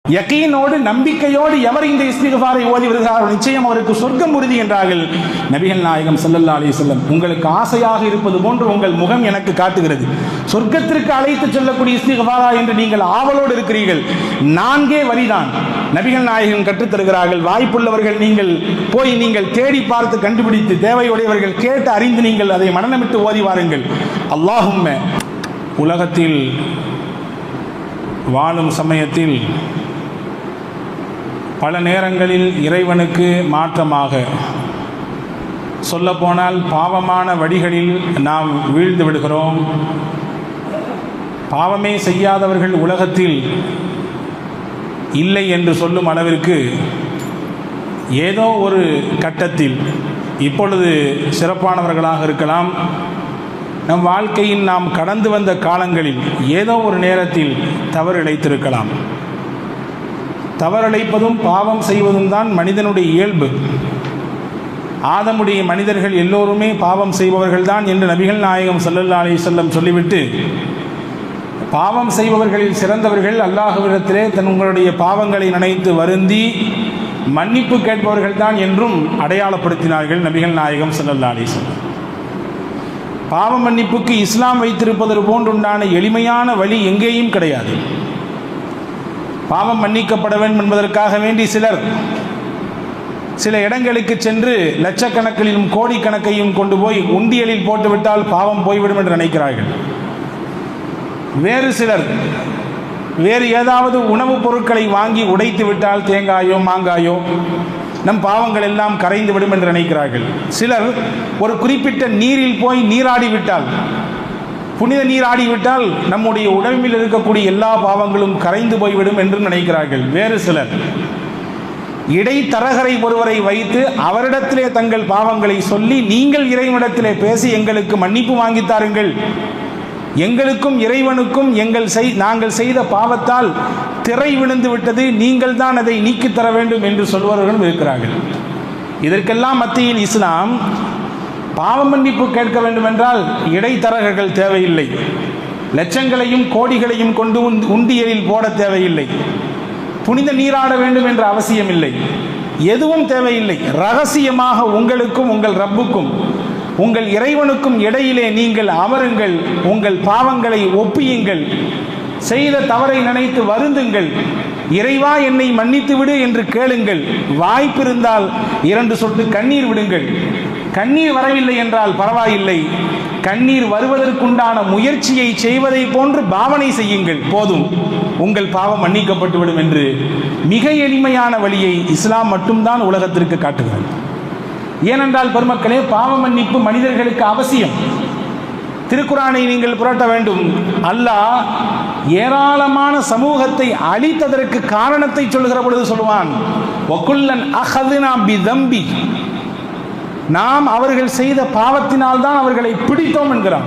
யகீனோடு நம்பிக்கையோடு எவர் இந்த இஸ்திக்ஃபாரை ஓதி வருகிறாரோ நிச்சயம் அவருக்கு சொர்க்கம் உறுதி என்றார்கள் நபிகள் நாயகம் ஸல்லல்லாஹு அலைஹி வஸல்லம். உங்களுக்கு ஆசையாக இருப்பது போன்று உங்கள் முகம் எனக்கு காட்டுகிறது. சொர்க்கத்திற்கு அழைத்து செல்லக்கூடிய இஸ்திக்ஃபாரா என்று நீங்கள் ஆவலோடு இருக்கிறீர்கள். 4 வரிதான் நபிகள் நாயகம் கற்றுத் தருகிறார்கள். வாய்ப்புள்ளவர்கள் நீங்கள் போய் நீங்கள் தேடி பார்த்து கண்டுபிடித்து தேவையுடையவர்கள் கேட்டு அறிந்து நீங்கள் அதை மனனமிட்டு ஓதி வாருங்கள். அல்லாஹும்ம, உலகத்தில் வாழும் சமயத்தில் பல நேரங்களில் இறைவனுக்கு மாற்றமாக சொல்லப்போனால் பாவமான வழிகளில் நாம் வீழ்ந்து விடுகிறோம். பாவமே செய்யாதவர்கள் உலகத்தில் இல்லை என்று சொல்லும் அளவிற்கு ஏதோ ஒரு கட்டத்தில் இப்பொழுது சிறப்பானவர்களாக இருக்கலாம், நம் வாழ்க்கையில் நாம் கடந்து வந்த காலங்களில் ஏதோ ஒரு நேரத்தில் தவறு இழைத்திருக்கலாம். தவறிழைப்பதும் பாவம் செய்வதும் தான் மனிதனுடைய இயல்பு. ஆதமுடைய மனிதர்கள் எல்லோருமே பாவம் செய்பவர்கள் தான் என்று நபிகள் நாயகம் ஸல்லல்லாஹு அலைஹி வஸல்லம் சொல்லிவிட்டு, பாவம் செய்பவர்களில் சிறந்தவர்கள் அல்லாஹ்விடத்திலே தங்களுடைய பாவங்களை நினைத்து வருந்தி மன்னிப்பு கேட்பவர்கள் தான் என்றும் அடையாளப்படுத்தினார்கள் நபிகள் நாயகம் ஸல்லல்லாஹு அலைஹி வஸல்லம். பாவ மன்னிப்புக்கு இஸ்லாம் வைத்திருப்பது போன்றுண்டான எளிமையான வழி எங்கேயும் கிடையாது. பாவம் மன்னிக்கப்பட வேண்டும் என்பதற்காக வேண்டி சில இடங்களுக்கு சென்று லட்சக்கணக்கிலும் கோடிக்கணக்கையும் கொண்டு போய் உண்டியலில் போட்டுவிட்டால் பாவம் போய்விடும் என்று நினைக்கிறார்கள். வேறு சிலர் வேறு ஏதாவது உணவுப் பொருட்களை வாங்கி உடைத்து விட்டால் தேங்காயோ மாங்காயோ நம் பாவங்கள் எல்லாம் கரைந்து விடும் என்று நினைக்கிறார்கள். சிலர் ஒரு குறிப்பிட்ட நீரில் போய் நீராடிவிட்டால், புனித நீராடிவிட்டால் நம்முடைய உடம்பில் இருக்கக்கூடிய எல்லா பாவங்களும் கரைந்து போய்விடும் என்று நினைக்கிறார்கள். வேறு சிலர் இடைத்தரகரை ஒருவரை வைத்து அவரிடத்திலே தங்கள் பாவங்களை சொல்லி, நீங்கள் இறைவனிடத்திலே பேசி எங்களுக்கு மன்னிப்பு வாங்கித்தாருங்கள், எங்களுக்கும் இறைவனுக்கும் நாங்கள் செய்த பாவத்தால் திரை விழுந்து விட்டது, நீங்கள் தான் அதை நீக்கித் தர வேண்டும் என்று சொல்பவர்களும் இருக்கிறார்கள். இதற்கெல்லாம் மத்தியில் இஸ்லாம் பாவ மன்னிப்பு கேட்க வேண்டும் என்றால் இடைத்தரகர்கள் தேவையில்லை, லட்சங்களையும் கோடிகளையும் கொண்டு உண்டியலில் போட தேவையில்லை, புனித நீராட வேண்டும் என்ற அவசியம் இல்லை, எதுவும் தேவையில்லை. ரகசியமாக உங்களுக்கும் உங்கள் ரப்புக்கும் உங்கள் இறைவனுக்கும் இடையிலே நீங்கள் அமருங்கள், உங்கள் பாவங்களை ஒப்பியுங்கள், செய்த தவறை நினைத்து வருந்துங்கள், இறைவா என்னை மன்னித்து விடு என்று கேளுங்கள். வாய்ப்பிருந்தால் 2 சொட்டு கண்ணீர் விடுங்கள். கண்ணீர் வரவில்லை என்றால் பரவாயில்லை, கண்ணீர் வருவதற்குண்டான முயற்சியை செய்வதை போன்று பாவனை செய்யுங்கள், போதும், உங்கள் பாவம் மன்னிக்கப்பட்டுவிடும் என்று மிக எளிமையான வழியை இஸ்லாம் மட்டும்தான் உலகத்திற்கு காட்டுகிறது. ஏனென்றால் பெருமக்களே, பாவ மன்னிப்பு மனிதர்களுக்கு அவசியம். திருக்குரானை நீங்கள் புரட்ட வேண்டும். அல்லாஹ் ஏராளமான சமூகத்தை அழித்ததற்கு காரணத்தை சொல்கிற பொழுது சொல்லுவான், வகுல்லன் அஹதுனா பிதம்பி, நாம் அவர்கள் செய்த பாவத்தினால் தான் அவர்களை பிடித்தோம் என்கிறான்.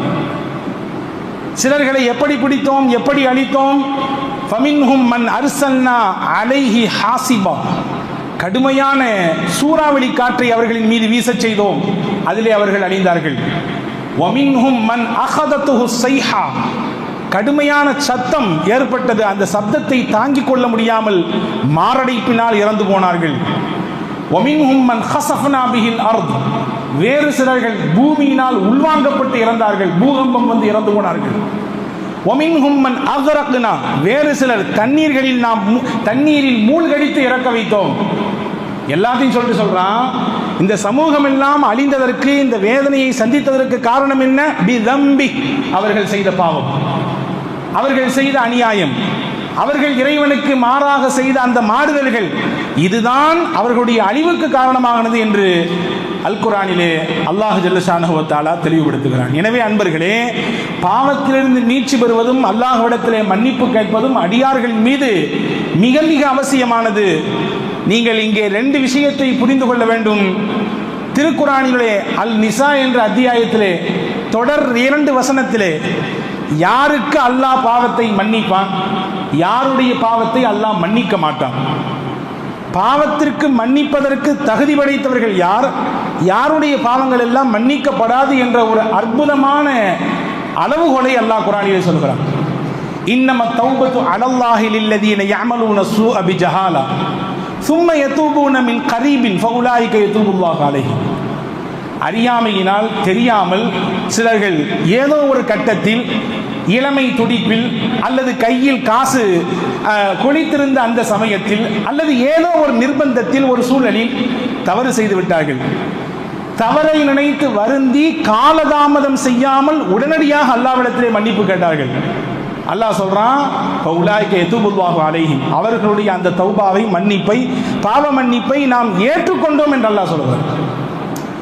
சிலர்களை எப்படி பிடித்தோம், எப்படி அழித்தோம்? ஃபமின்ஹும் மன் அர்சல்னா அலைஹி ஹாசிபா, கடுமையான சூறாவளி காற்றை அவர்களின் மீது வீசச் செய்தோம், அதிலே அவர்கள் அழிந்தார்கள். வமின்ஹும் மன் அஹதத்துஹு ஸைஹா, கடுமையான சத்தம் ஏற்பட்டது, அந்த சப்தத்தை தாங்கிக் கொள்ள முடியாமல் மாரடைப்பினால் இறந்து போனார்கள். வமின்ஹும் மன் ஹஸஃப்னா பிஹில் அர்த், வேறு சிலர்கள் பூமியினால் உள்வாங்கப்பட்டு இறந்தார்கள், பூகம்பம் வந்து இறந்து போனார்கள். வமின்ஹும் மன் அக்ரக்னா, வேறு சிலர் தண்ணீரில் மூழ்கடித்து இறக்க வைத்தோம். எல்லாத்தையும் சொல்றான். இந்த சமூகம் எல்லாம் அழிந்ததற்கு, இந்த வேதனையை சந்தித்ததற்கு காரணம் என்ன? பிதம்பி, அவர்கள் செய்த பாவம், அவர்கள் செய்த அநியாயம், அவர்கள் இறைவனுக்கு மாறாக செய்த அந்த மாறுதல்கள், இதுதான் அவர்களுடைய அழிவுக்கு காரணமானது என்று அல் குர்ஆனிலே அல்லாஹ் ஜல்ல ஷானஹு வ தஆலா தெளிவுபடுத்துகிறான். எனவே அன்பர்களே, பாவத்திலிருந்து மீட்சி பெறுவதும் அல்லாஹ்விடத்திலே மன்னிப்பு கேட்பதும் அடியார்களின் மீது மிக மிக அவசியமானது. நீங்கள் இங்கே 2 விஷயத்தை புரிந்து கொள்ள வேண்டும். திருக்குர்ஆனிலே அல் நிசா என்ற அத்தியாயத்திலே தொடர் 2 வசனத்திலே யாருக்கு அல்லாஹ் பாவத்தை மன்னிப்பான், யாருடைய பாவத்தை அல்லாஹ் மன்னிக்க மாட்டான், பாவத்திற்கு மன்னிப்பதற்கு தகுதி படைத்தவர்கள் யார், யாருடைய பாவங்கள் எல்லாம் மன்னிக்கப்படாது என்ற ஒரு அற்புதமான அளவுகோலை அல்லாஹ் குர்ஆனிலே சொல்கிறான். இன்னம தௌபத்து அலல்லாஹி லில்லதீன யஅமலூன ஸூஅ பிஜஹாலா ثم يتوبون من قريب فاولئك يتوب الله عليهم. அறியாமையினால் தெரியாமல் சிலர்கள் ஏதோ ஒரு கட்டத்தில் இளமை துடிப்பில் அல்லது கையில் காசு கொளித்திருந்த அந்த சமயத்தில் அல்லது ஏதோ ஒரு நிர்பந்தத்தில் ஒரு சூழலில் தவறு செய்து விட்டார்கள். தவறை நினைத்து வருந்தி காலதாமதம் செய்யாமல் உடனடியாக அல்லாஹ்விடத்திலே மன்னிப்பு கேட்டார்கள். அல்லாஹ் சொல்றான், அவர்களுடைய அந்த தௌபாவை, மன்னிப்பை, பாவ மன்னிப்பை நாம் ஏற்றுக்கொண்டோம் என்று அல்லாஹ் சொல்றார்.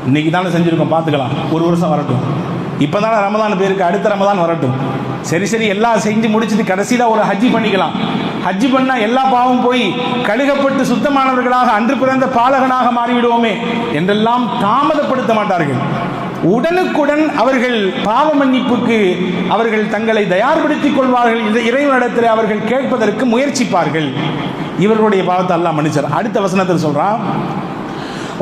இன்னைக்கு தானே செஞ்சிருக்கோம், பார்த்துக்கலாம், ஒரு வருஷம் வரட்டும், இப்போதானே ரமதான் பேருக்கு, அடுத்த ரமதான் வரட்டும், சரி எல்லாம் செஞ்சு முடிச்சுட்டு கடைசியில் ஒரு ஹஜ்ஜி பண்ணிக்கலாம். ஹஜ்ஜி பண்ணால் எல்லா பாவம் போய் கழுகப்பட்டு சுத்தமானவர்களாக அன்று பிறந்த பாலகனாக மாறிவிடுவோமே என்றெல்லாம் தாமதப்படுத்த மாட்டார்கள். உடனுக்குடன் அவர்கள் பாவ மன்னிப்புக்கு அவர்கள் தங்களை தயார்படுத்திக் கொள்வார்கள். இறைவனிடத்தில் அவர்கள் கேட்பதற்கு முயற்சிப்பார்கள். இவர்களுடைய பாவத்தை அல்லாஹ் மன்னிச்சார். அடுத்த வசனத்தில் சொல்றான்,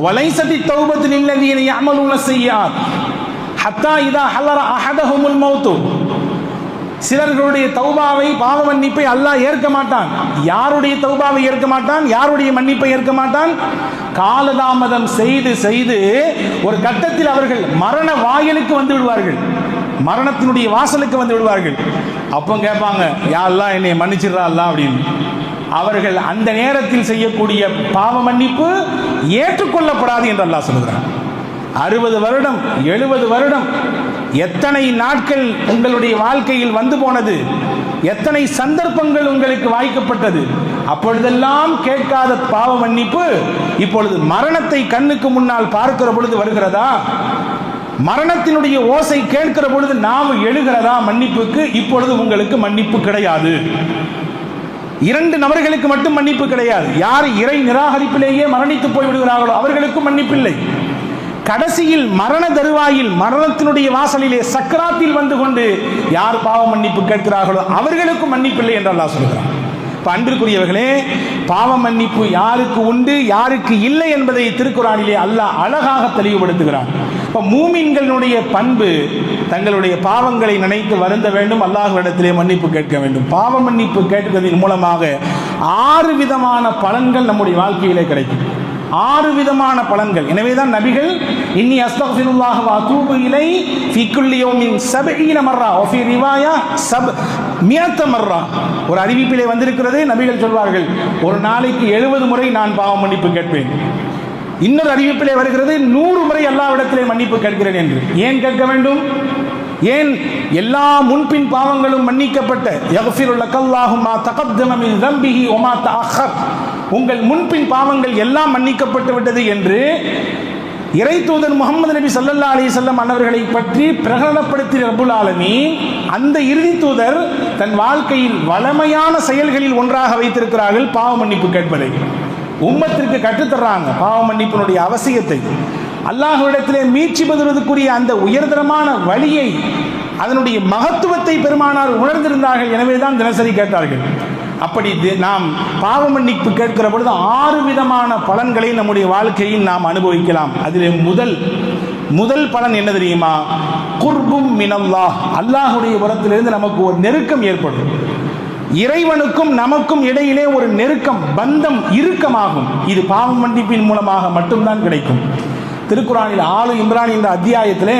வலைசதி தௌபத்து லில்லதீன யஅமலூன ஸய்யிஆத் ஹத்தா இதா ஹலர அஹதஹுமுல் மௌத். சிலர்களுடைய தௌபாவை, பாவ மன்னிப்பை அல்லாஹ் ஏற்க மாட்டான். யாருடைய தௌபாவை ஏற்க மாட்டான்? யாருடைய மன்னிப்பை ஏற்க மாட்டான்? காலதாமதம் செய்து செய்து ஒரு கட்டத்தில் அவர்கள் மரண வாயிலுக்கு வந்து விடுவார்கள், மரணத்தினுடைய வாசலுக்கு வந்து விடுவார்கள். அப்போ கேட்பாங்க, யா அல்லாஹ் என்னை மன்னிச்சிடுறா அல்லாஹ் அப்படின்னு. அவர்கள் அந்த நேரத்தில் செய்யக்கூடிய பாவ மன்னிப்பு ஏற்றுக்கொள்ளப்படாது என்று அல்லாஹ் சொல்கிறார். 60 வருடம் 70 வருடம் எத்தனை நாட்கள் உங்களுடைய வாழ்க்கையில் வந்து போனது, எத்தனை சந்தர்ப்பங்கள் உங்களுக்கு வாய்க்கப்பட்டது, அப்பொழுதெல்லாம் கேட்காத பாவ மன்னிப்பு இப்பொழுது மரணத்தை கண்ணுக்கு முன்னால் பார்க்கிற பொழுது வருகிறதா? மரணத்தினுடைய ஓசை கேட்கிற பொழுது நாம எழுகிறதா மன்னிப்புக்கு? இப்பொழுது உங்களுக்கு மன்னிப்பு கிடையாது. 2 நபர்களுக்கு மட்டும் மன்னிப்பு கிடையாது. யார் இறை நிராகரிப்பிலேயே மரணித்து போய் விடுகிறார்களோ அவர்களுக்கும் மன்னிப்பில்லை. கடைசியில் மரண தருவாயில், மரணத்தினுடைய வாசலிலே சக்கராத்தில் வந்து கொண்டு யார் பாவ மன்னிப்பு கேட்கிறார்களோ அவர்களுக்கும் மன்னிப்பில்லை என்று அல்லாஹ் சொல்கிறார். அன்பிற்குரியவர்களே, பாவ மன்னிப்பு யாருக்கு உண்டு யாருக்கு இல்லை என்பதை திருக்குர்ஆனிலே அல்லாஹ் அழகாக தெளிவுபடுத்துகிறார். இப்போ மூமின்களுடைய பண்பு தங்களுடைய பாவங்களை நினைத்து வருந்த வேண்டும், அல்லாஹ்விடத்திலே மன்னிப்பு கேட்க வேண்டும். பாவ மன்னிப்பு கேட்பதன் மூலமாக 6 விதமான பலன்கள் நம்முடைய வாழ்க்கையிலே கிடைக்கும். 6 விதமான பலன்கள். எனவேதான் நபிகள் இன்னி அஸ்தக்ஃபிருல்லாஹ் வ அதூபு இலை ஃபீ குல்லி யௌமின் 70 மர்ரா வ ஃபீ ரிவாயா 100 மர்ரா. ஒரு அறிவிப்பிலே வந்திருக்கிறது, நபிகள் சொல்வார்கள், ஒரு நாளைக்கு 70 முறை நான் பாவ மன்னிப்பு கேட்பேன். இன்னொரு அறிவிப்பிலே வருகிறது, 100 முறை அல்லாஹ்விடத்திலே மன்னிப்பு கேட்கிறேன் என்று. ஏன் கேட்க வேண்டும்? ஏன்? எல்லா முன்பின் பாவங்களும் மன்னிக்கப்பட்ட, யக்ஃபிரு லக்கல்லாஹு மா தகத்தம மின் ذنبஹி வ மா தஅக்கர், உங்கள் முன்பின் பாவங்கள் எல்லாம் மன்னிக்கப்பட்டு விட்டது என்று இறை தூதர் முகமது நபி ஸல்லல்லாஹு அலைஹி வஸல்லம் அன்னவர்களை பற்றி பிரகடனப்படுத்திய ரப்புல் ஆலமீன் அந்த இறுதி தூதர் தன் வாழ்க்கையில் வளமையான செயல்களில் ஒன்றாக வைத்திருக்கிறார்கள் பாவ மன்னிப்பு கேட்பதை. உம்மத்திற்கு கற்றுத்தர்றாங்க பாவ மன்னிப்பினுடைய அவசியத்தை. அல்லாஹ்விடத்திலே மீட்சி பெறுவதற்குரிய அந்த உயர்தரமான வழியை, அதனுடைய மகத்துவத்தை பெருமானார் உணர்ந்திருந்தார்கள். எனவே தான் தினசரி கேட்டார்கள். அப்படி நாம் பாவ மன்னிப்பு கேட்கிற பொழுது 6 விதமான பலன்களை நம்முடைய வாழ்க்கையில் நாம் அனுபவிக்கலாம். அதிலே முதல் பலன் என்ன தெரியுமா? குர்பும் மினல்லாஹ், அல்லாஹ்வுடைய புறத்திலிருந்து நமக்கு ஒரு நெருக்கம் ஏற்படும். இறைவனுக்கும் நமக்கும் இடையிலே ஒரு நெருக்கம், பந்தம் இறுக்கமாகும். இது பாவ மன்னிப்பின் மூலமாக மட்டும்தான் கிடைக்கும். திருக்குர்ஆனில் ஆலு இம்ரான் என்ற அத்தியாயத்திலே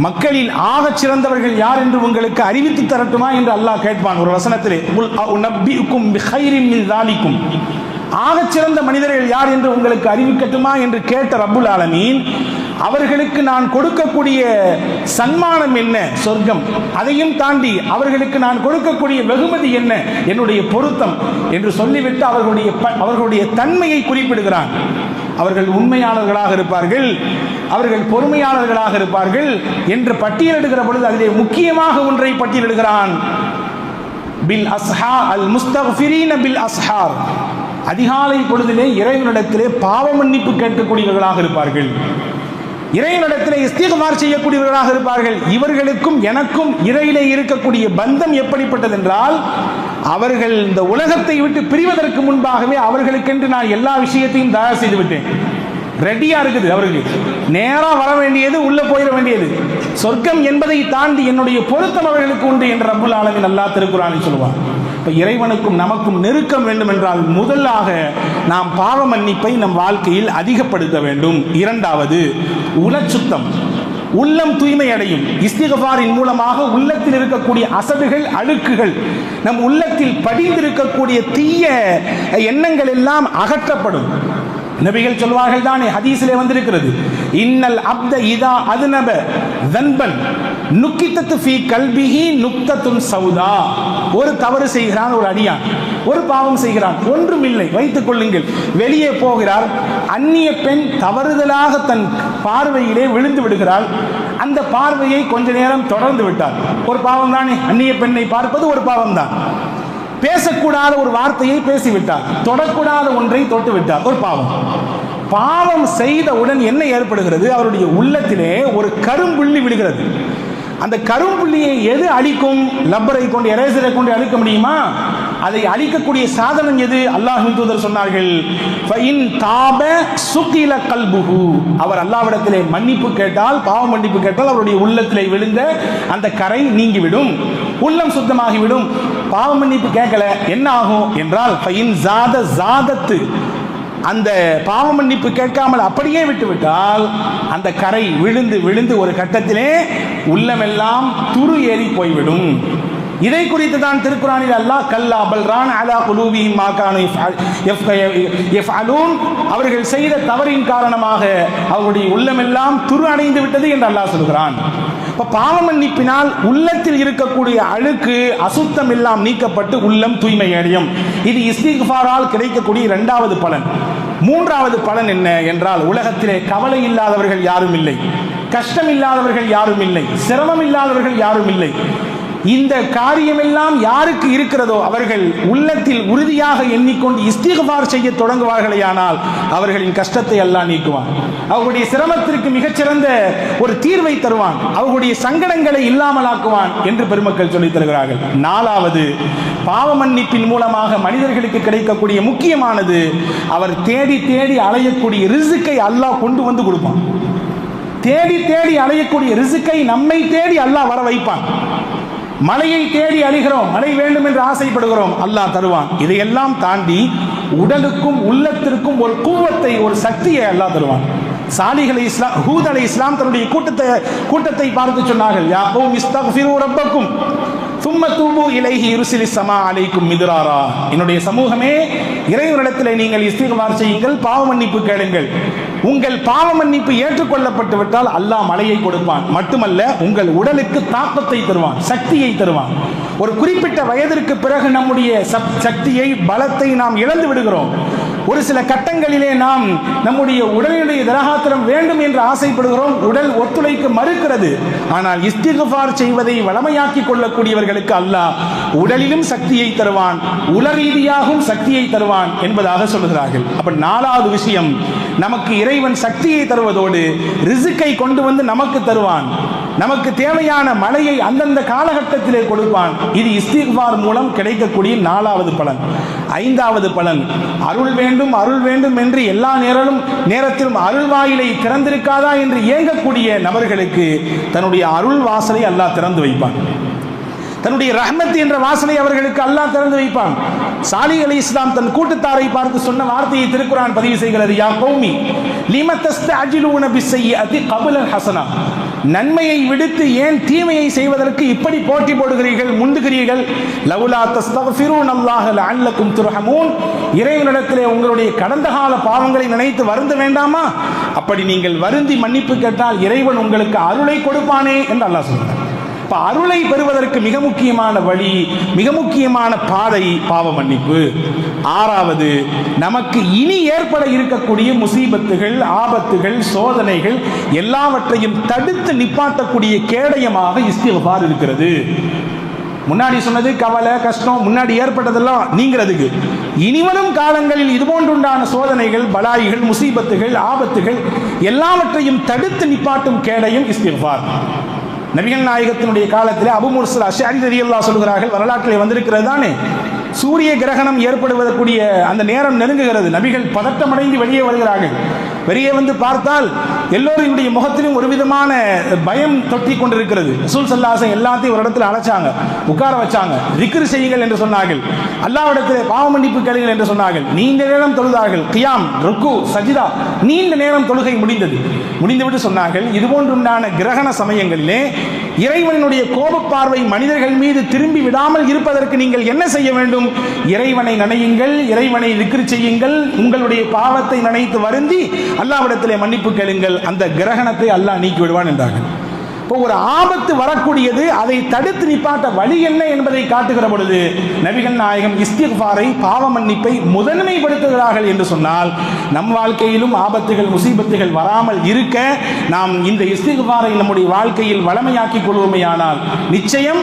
மக்களில் ஆகச் சிறந்தவர்கள் யார் என்று உங்களுக்கு அறிவித்து தரட்டுமா என்று அல்லாஹ் கேட்பான். ஒரு வசனத்திலே ஆகச் சிறந்த மனிதர்கள் யார் என்று உங்களுக்கு அறிவிக்கட்டுமா என்று கேட்ட ரப்புல் ஆலமீன், அவர்களுக்கு நான் கொடுக்கக்கூடிய சன்மானம் என்ன? சொர்க்கம். அதையும் தாண்டி அவர்களுக்கு நான் கொடுக்கக்கூடிய வெகுமதி என்ன? என்னுடைய பொருத்தம் என்று சொல்லிவிட்டு அவர்களுடைய தன்மையை குறிப்பிடுகிறான். அவர்கள் உண்மையாளர்களாக இருப்பார்கள், அவர்கள் பொறுமையாளர்களாக இருப்பார்கள் என்று பட்டியலிடுகிற பொழுது அதிலே முக்கியமாக ஒன்றை பட்டியலிடுகிறான். பில் அஸ்ஹார் அல் முஸ்தக்ஃபிரீன பில் அஸ்ஹார், அதிகாலை பொழுதிலே இறைவனிடத்திலே பாவ மன்னிப்பு கேட்கக்கூடியவர்களாக இருப்பார்கள், இறைவனிடத்திலே இஸ்திக்ஃபார் செய்யக்கூடியவர்களாக இருப்பார்கள். இவர்களுக்கும் எனக்கும் இறையிலே இருக்கக்கூடிய பந்தம் எப்படிப்பட்டது என்றால், அவர்கள் இந்த உலகத்தை விட்டு பிரிவதற்கு முன்பாகவே அவர்களுக்கென்று நான் எல்லா விஷயத்தையும் தயார் செய்து விட்டேன். ரெடியா இருக்குது. அவருக்கு நேரா வர வேண்டியது, உள்ள போயிட வேண்டியது. சொர்க்கம் என்பதை தாண்டி என்னுடைய பொருத்தம் அவர்களுக்கு உண்டு என்று ரப்புல் ஆலமீன் அல்லாஹ் திருக்குர்ஆனில் சொல்வார். இப்ப இறைவனுக்கும் நமக்கும் நெருக்கம் வேண்டும் என்றால் முதலாக நாம் பாவ மன்னிப்பை நம் வாழ்க்கையில் அதிகப்படுத்த வேண்டும். இரண்டாவது, உளச்சுத்தம், உள்ளம் தூய்மை அடையும். இஸ்திக்ஃபாரின் மூலமாக உள்ளத்தில் இருக்கக்கூடிய அசடுகள், அழுக்குகள், நம் உள்ளத்தில் படிந்திருக்கக்கூடிய தீய எண்ணங்கள் எல்லாம் அகற்றப்படும். நபிகள் சொல்வார்கள் தானே, ஹதீஸிலே வந்திருக்கிறது, இன்னல் அப்த இதா அத்னப தன்பன் நுக்கித்தத்து ஃபீ கல்பிஹி நுக்தத்துன் சௌதா. ஒரு தவறு செய்கிறான் ஒரு அடியான், ஒரு பாவம் செய்கிறான், ஒன்றுமில்லை வைத்துக் கொள்ளுங்கள், வெளியே போகிறார், அந்நிய பெண் தவறுதலாக தன் பார்வையிலே விழுந்து விடுகிறாள். அந்த பார்வையை கொஞ்ச நேரம் தொடர்ந்து விட்டார். ஒரு பாவம் தானே, அந்நிய பெண்ணை பார்ப்பது ஒரு பாவம் தான். பேசக்கூடாத ஒரு வார்த்தையை பேசிவிட்டார், தொடக்கூடாத ஒன்றை தொட்டு விட்டார், ஒரு பாவம். பாவம் செய்தவுடன் என்ன ஏற்படுகிறது? அவருடைய உள்ளத்திலே ஒரு கரும்புள்ளி விழுகிறது. அந்த கரும்புள்ளியை எது அழிக்கும்? லப்பரை கொண்டு, எரேசரை கொண்டு அழிக்க முடியுமா? அதை அழிக்கக்கூடிய சாதனம் எது? அல்லாஹ்வின் தூதர் சொன்னார்கள், ஃபஇன் தாப சுகில கல்புஹு. அவர் அல்லாஹ்விடத்திலே மன்னிப்பு கேட்டால், பாவ மன்னிப்பு கேட்டால், அவருடைய உள்ளத்திலே விழுந்த அந்த கரை நீங்கிவிடும், உள்ளம் சுத்தமாகிவிடும். பாவ மன்னிப்பு கேட்கல என்ன ஆகும் என்றால், ஃபஇன் ஜாத ஜாதத்து, அந்த பாவ மன்னிப்பு கேட்காமல் அப்படியே விட்டுவிட்டால் அந்த கரை விழுந்து விழுந்து ஒரு கட்டத்திலே உள்ளமெல்லாம் துரு ஏறி போய்விடும். இதை குறித்து தான் திருக்குர்ஆனில் அல்லாஹ் கல்லா பல்ரான் அலா குலூபிஹிம் மா கானூ யஃஅலூன், அவர்கள் செய்த தவறின் காரணமாக அவருடைய உள்ளமெல்லாம் துரு அடைந்து விட்டது என்று அல்லாஹ் சொல்கிறான். இப்ப பாவ மன்னிப்பினால் உள்ளத்தில் இருக்கக்கூடிய அழுக்கு, அசுத்தம் எல்லாம் நீக்கப்பட்டு உள்ளம் தூய்மை அடையும். இது இஸ்திக்ஃபாரால் கிடைக்கக்கூடிய இரண்டாவது பலன். மூன்றாவது பலன் என்ன என்றால், உலகத்திலே கவலை இல்லாதவர்கள் யாரும் இல்லை, கஷ்டம் இல்லாதவர்கள் யாரும் இல்லை, சிரமம் இல்லாதவர்கள் யாரும் இல்லை. இந்த காரியமெல்லாம் யாருக்கு இருக்கிறதோ அவர்கள் உள்ளத்தில் உறுதியாக எண்ணிக்கொண்டு இஸ்திக்ஃபார் செய்ய தொடங்குவார்களேயானால் அவர்களின் கஷ்டத்தை அல்லாஹ் நீக்குவான், அவர்களுடைய சிரமத்திற்கு மிகச்சிறந்த ஒரு தீர்வை தருவான், அவர்களுடைய சங்கடங்களை இல்லாமலாக்குவான் என்று பெருமக்கள் சொல்லித் தருகிறார்கள். நாலாவது, பாவ மன்னிப்பின் மூலமாக மனிதர்களுக்கு கிடைக்கக்கூடிய முக்கியமானது, அவர் தேடி தேடி அலையக்கூடிய ரிஸ்கை அல்லாஹ் கொண்டு வந்து கொடுப்பான். தேடி தேடி அலையக்கூடிய ரிஸ்கை நம்மை தேடி அல்லாஹ் வர வைப்பான். மழையை தேடி அழிகிறோம், மழை வேண்டும் என்று ஆசைப்படுகிறோம், அல்லாஹ் தருவான். இதையெல்லாம் தாண்டி உடலுக்கும் உள்ளத்திற்கும் ஒரு குவத்தை, ஒரு சக்தியை அல்லாஹ் தருவான். சாலிஹ் இஸ்லாம், ஹூத் அலைஹிஸ்ஸலாம் தன்னுடைய கூட்டத்தை பார்த்து சொன்னார்கள், யா கௌம் இஸ்தக்ஃபிரு ரப்பக்கும் சும்ம தூபு இலைஹி யுர்சிலிஸ் ஸமா அலைக்கும் மித்ராரா. என்னுடைய சமூகமே, இறைவனிடத்தில் நீங்கள் இஸ்திக்ஃபார் செய்யுங்கள், பாவ மன்னிப்பு கேளுங்கள். உங்கள் பாவ மன்னிப்பு ஏற்றுக்கொள்ளப்பட்டு விட்டால் அல்லாஹ் மழையை கொடுப்பான். மட்டுமல்ல, உங்கள் உடலுக்கு தாக்கத்தை தருவான், சக்தியை தருவான். ஒரு குறிப்பிட்ட வயதிற்கு பிறகு நம்முடைய சக்தியை, பலத்தை நாம் இழந்து விடுகிறோம். ஒரு சில கட்டங்களிலே நாம் நம்முடைய உடலுடைய திரகாத்திரம் வேண்டும் என்று ஆசைப்படுகிறோம், உடல் ஒத்துழைக்க மறுக்கிறது. ஆனால் இஸ்திக்ஃபார் செய்வதை வளமையாக்கி கொள்ளக்கூடியவர்களுக்கு அல்லாஹ் உடலிலும் சக்தியை தருவான், உள ரீதியாகவும் சக்தியை தருவான் என்பதாக சொல்கிறார்கள். அப்ப நாலாவது விஷயம், நமக்கு இறைவன் சக்தியை தருவதோடு ரிஸ்கை கொண்டு வந்து நமக்கு தருவான், நமக்கு தேவையான மழையை அந்தந்த காலகட்டத்திலே கொடுப்பான். இது இஸ்திக்ஃபார் மூலம் கிடைக்கக்கூடிய நாலாவது பலன். ஐந்தாவது பலன், அருள் வேண்டும் அருள் வேண்டும் என்று எல்லா நேரத்திலும் அருள் வாயிலை திறந்திருக்காதா என்று ஏங்கக்கூடிய நபர்களுக்கு தன்னுடைய அருள் வாசலை அல்லாஹ் திறந்து வைப்பான். தன்னுடைய ரஹ்மத் என்ற வாசலை அவர்களுக்கு அல்லாஹ் திறந்து வைப்பான். சாலிஹ் அலைஹிஸ்ஸலாம் தன் கூட்டத்தாரை பார்த்து சொன்ன வார்த்தையை திருக்குர்ஆன் பதிவு செய்கிறது, யா கௌமி லிம தஸ்தஅஜிலூன பிஸ்ஸய்யிஅதி கப்லல் ஹஸனா. நன்மையை விடுத்து ஏன் தீமையை செய்வதற்கு இப்படி போட்டி போடுகிறீர்கள், முந்துகிறீர்கள்? லவுலா தஸ்தக்ஃபிரூன அல்லாஹ லஅல்லக்கும் துர்ஹமூன். இறைவனிடத்திலே உங்களுடைய கடந்த கால பாவங்களை நினைத்து வருந்த வேண்டாமா? அப்படி நீங்கள் வருந்தி மன்னிப்பு கேட்டால் இறைவன் உங்களுக்கு அருளை கொடுப்பானே என்று அல்லாஹ் சொல்கிறார். அருளை பெறுவதற்கு மிக முக்கியமான வழி, மிக முக்கியமான பாதை பாவ மன்னிப்பு. ஆறாவது, நமக்கு இனி ஏற்பட இருக்கக்கூடிய முசீபத்துகள், ஆபத்துகள், சோதனைகள் எல்லாவற்றையும் தடுத்து நிப்பாட்டக்கூடிய கேடயமாக இஸ்திக்ஃபார் இருக்கிறது. முன்னாடி சொன்னது கவலை, கஷ்டம், முன்னாடி ஏற்பட்டதெல்லாம் நீங்கிறதுக்கு. இனிவரும் காலங்களில் இதுபோன்றுண்டான சோதனைகள், பலாய்கள், முசீபத்துகள், ஆபத்துகள் எல்லாவற்றையும் தடுத்து நிப்பாட்டும் கேடயம் இஸ்திக்ஃபார். நபிகள் நாயகத்தினுடைய காலத்தில் அபு முர்ஸா அஷ்அரி ரலியல்லாஹு சொல்கிறார்கள், வரலாற்றிலே வந்திருக்கிறது தானே, சூரிய கிரகணம் ஏற்படுவதற்குரிய அந்த நேரம் நெருங்குகிறது. நபிகள் பதட்டமடைந்து வெளியே வருகிறார்கள். வெளியே வந்து பார்த்தால் எல்லோருடைய முகத்திலும் ஒரு விதமான பயம் தொற்றிக் கொண்டிருக்கிறது. ரசூல் ஸல்லல்லாஹு அலைஹி வஸல்லம் எல்லாத்தையும் ஒரு இடத்துல அழைச்சாங்க, உட்கார வச்சாங்க, திக்ர் செய்யுங்கள் என்று சொன்னார்கள், அல்லாஹ்விடத்திலே பாவ மன்னிப்பு கேளுங்கள் என்று சொன்னார்கள். நீண்ட நேரம் தொழுதார்கள், கியாம், ருக்கு, சஜிதா, நீண்ட நேரம் தொழுகை முடிந்துவிட்டு சொன்னார்கள், இதுபோன்றுண்டான கிரகண சமயங்களிலே இறைவனுடைய கோப பார்வை மனிதர்கள் மீது திரும்பி விடாமல் இருப்பதற்கு நீங்கள் என்ன செய்ய வேண்டும்? இறைவனை நினையுங்கள், இறைவனை திக்ர் செய்யுங்கள், உங்களுடைய பாவத்தை நினைத்து வருந்தி அல்லாஹ்விடத்திலே மன்னிப்பு கேளுங்கள், அந்த கிரகணத்தை அல்லாஹ் நீக்கி விடுவான் என்றார்கள். இப்போ ஒரு ஆபத்து வரக்கூடியது, அதை தடுத்து நிப்பாட்ட வழி என்ன என்பதை காட்டுகிற பொழுது நபிகள் நாயகம் இஸ்திக்ஃபாரை, பாவ மன்னிப்பை முதன்மைப்படுத்துகிறார்கள் என்று சொன்னால், நம் வாழ்க்கையிலும் ஆபத்துகள் முசீபத்துகள் வராமல் இருக்க நாம் இந்த இஸ்திக்ஃபாரை நம்முடைய வாழ்க்கையில் வளமையாக்கிக் கொள்வோமேயானால் நிச்சயம்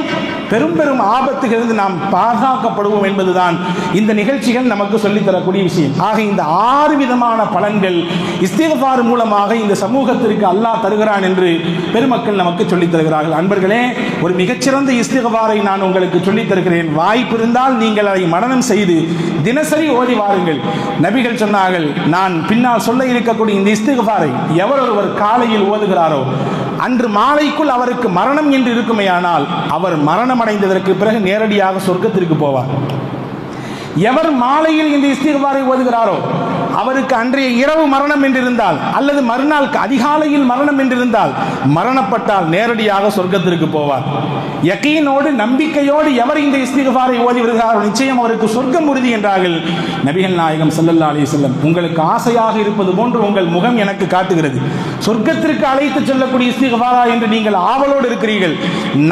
பெரும் பெரும் ஆபத்துகளிலிருந்து நாம் பாதுகாக்கப்படுவோம் என்பதுதான் இந்த நிகழ்ச்சிகள் நமக்கு சொல்லித்தரக்கூடிய விஷயம். ஆக இந்த 6 விதமான பலன்கள் இஸ்திக்ஃபார் மூலமாக இந்த சமூகத்திற்கு அல்லாஹ் தருகிறான் என்று பெருமக்கள் நமக்கு சொல்லித் தருகிறார்கள். அன்பர்களே, ஒரு மிகச்சிறந்த இஸ்திக்ஃபாரை நான் உங்களுக்கு சொல்லித் தருகிறேன். வாய்ப்பு இருந்தால் நீங்கள் அதை மனனம் செய்து தினசரி ஓதி வாருங்கள். நபிகள் சொன்னார்கள், நான் பின்னால் சொல்ல இருக்கக்கூடிய இந்த இஸ்திக்ஃபாரை எவர் ஒருவர் காலையில் ஓதுகிறாரோ அன்று மாலைக்குள் அவருக்கு மரணம் என்று இருக்குமேயானால் அவர் மரணம் அடைந்ததற்கு பிறகு நேரடியாக சொர்க்கத்திற்கு போவார். எவர் மாலையில் இந்த இஸ்திக்ஃபாரை ஓதுகிறாரோ அவருக்கு அன்றைய இரவு மரணம் என்றிருந்தால் அல்லது மறுநாள் அதிகாலையில் மரணம் என்றிருந்தால் மரணப்பட்டால் நேரடியாக சொர்க்கத்திற்கு போவார். யகீனோடு நம்பிக்கையோடு எவர் இந்த இஸ்திக்ஃபாரை ஓதி வருகிறாரோ நிச்சயம் அவருக்கு சொர்க்கம் உறுதி என்றார்கள் நபிகள் நாயகம் ஸல்லல்லாஹு அலைஹி வஸல்லம். உங்களுக்கு ஆசையாக இருப்பது போன்று உங்கள் முகம் எனக்கு காட்டுகிறது. சொர்க்கத்திற்கு அழைத்து செல்லக்கூடிய இஸ்திக்ஃபாரா என்று நீங்கள் ஆவலோடு இருக்கிறீர்கள்.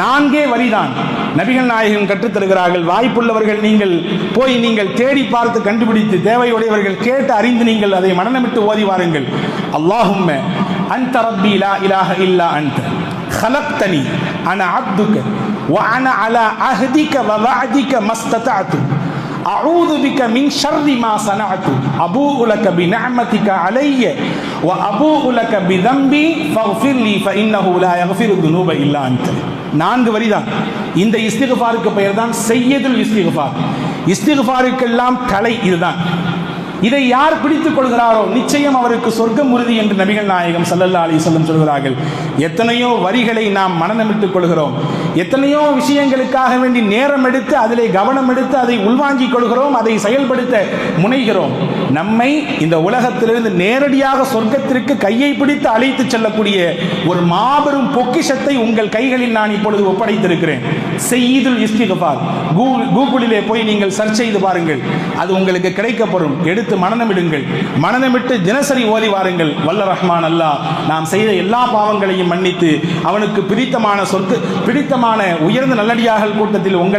4 வரிதான் நபிகள் நாயகம் கற்றுத் தருகிறார்கள். வாய்ப்புள்ளவர்கள் நீங்கள் போய் நீங்கள் தேடி பார்த்து கண்டுபிடித்து தேவையுடையவர்கள் கேட்டு அறிந்து நீங்கள் அதை மனனமிட்டு ஓதி வாருங்கள். அல்லாஹும்ம அன்த ரப்பி லா இலாஹ இல்லா அன்த خلقتني انا عبدك وانا على عهدك ووعدك ما استطعت اعوذ بك من شر ما صنعت ابوء لك بنعمتك علي وابوء لك بذنبي فاغفر لي فانه لا يغفر الذنوب الا انت. 4 வரிதான். இந்த இஸ்திக்ஃபாருக்கு பெயர் தான் சையதுல் இஸ்திக்ஃபார். இஸ்திக்ஃபாருக்கெல்லாம் தலை இதுதான். இதை யார் பிடித்துக் கொள்கிறாரோ நிச்சயம் அவருக்கு சொர்க்கம் உறுதி என்று நபிகள் நாயகம் ஸல்லல்லாஹு அலைஹி வஸல்லம் சொல்கிறார்கள். எத்தனையோ வரிகளை நாம் மனனமிட்டுக் கொள்கிறோம், எத்தனையோ விஷயங்களுக்காக வேண்டி நேரம் எடுத்து அதிலே கவனம் எடுத்து அதை உள்வாங்கிக் கொள்கிறோம், அதை செயல்படுத்த முனைகிறோம். நம்மை இந்த உலகத்திலிருந்து நேரடியாக சொர்க்கத்திற்கு கையை பிடித்து அழைத்து செல்லக்கூடிய ஒரு மாபெரும் பொக்கிஷத்தை உங்கள் கைகளில் நான் இப்பொழுது ஒப்படைத்திருக்கிறேன். சையதுல் இஸ்திக்ஃபார் கூகுளிலே போய் நீங்கள் சர்ச் செய்து பாருங்கள், அது உங்களுக்கு கிடைக்கப்படும். எடுத்து மனனமிடுங்கள், மனனமிட்டு தினசரி ஓதி வாருங்கள். வல்ல ரஹ்மான் அல்லாஹ் நாம் செய்த எல்லா பாவங்களையும் மன்னித்து அவனுக்கு பிடித்தமான உயர்ந்த நல்லடியார்கள் கூட்டத்தில் உங்கள்